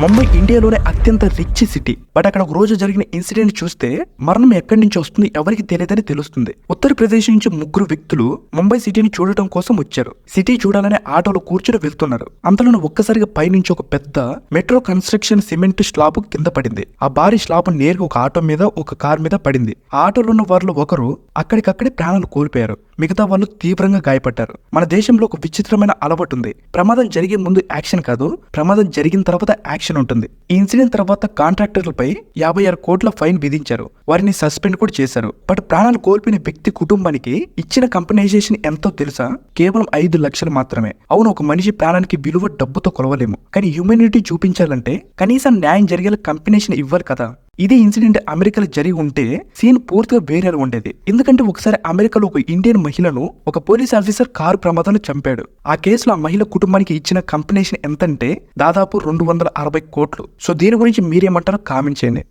ముంబై ఇండియాలోనే అత్యంత rich city. But అక్కడ ఒక రోజు జరిగిన ఇన్సిడెంట్ చూస్తే మరణం ఎక్కడి నుంచి వస్తుంది ఎవరికి తెలియదని తెలుస్తుంది. ఉత్తరప్రదేశ్ నుంచి ముగ్గురు వ్యక్తులు ముంబై సిటీని చూడటం కోసం వచ్చారు. సిటీ చూడాలనే ఆటోలో కూర్చుని వెళ్తున్నారు. అంతలోనే ఒక్కసారిగా పైనుంచి ఒక పెద్ద మెట్రో కన్స్ట్రక్షన్ సిమెంట్ స్లాబ్ కింద పడింది. ఆ భారీ స్లాబ్ నేరుగా ఒక ఆటో మీద ఒక కార్ మీద పడింది. ఆ ఆటోలో ఉన్న వారిలో ఒకరు అక్కడికక్కడే ప్రాణాలు కోల్పోయారు. మిగతా వాళ్ళు తీవ్రంగా గాయపడ్డారు. మన దేశంలో ఒక విచిత్రమైన అలవాటు ఉంది. ప్రమాదం జరిగే ముందు యాక్షన్ కాదు, ప్రమాదం జరిగిన తర్వాత యాక్షన్ ఉంటుంది. ఈ ఇన్సిడెంట్ తర్వాత కాంట్రాక్టర్లపై 56 కోట్ల ఫైన్ విధించారు. వారిని సస్పెండ్ కూడా చేశారు. బట్ ప్రాణాలు కోల్పోయిన వ్యక్తి కుటుంబానికి ఇచ్చిన కంపెనైజేషన్ ఎంతో తెలుసా? కేవలం 5 లక్షలు మాత్రమే. అవును, ఒక మనిషి ప్రాణానికి విలువ డబ్బుతో కొలవలేము, కానీ హ్యూమానిటీ చూపించాలంటే కనీసం న్యాయం జరిగేలా కంపెనైజేషన్ ఇవ్వాలి కదా. ఇదే ఇన్సిడెంట్ అమెరికాలో జరిగి ఉంటే సీన్ పూర్తిగా వేరేలా ఉండేది. ఎందుకంటే ఒకసారి అమెరికాలో ఒక ఇండియన్ మహిళను ఒక పోలీస్ ఆఫీసర్ కారు ప్రమాదంలో చంపాడు. ఆ కేసులో ఆ మహిళ కుటుంబానికి ఇచ్చిన కంపెనైజేషన్ ఎంతంటే దాదాపు 260 కోట్లు. సో దీని గురించి మీరేమంటారో కామెంట్ చేయండి.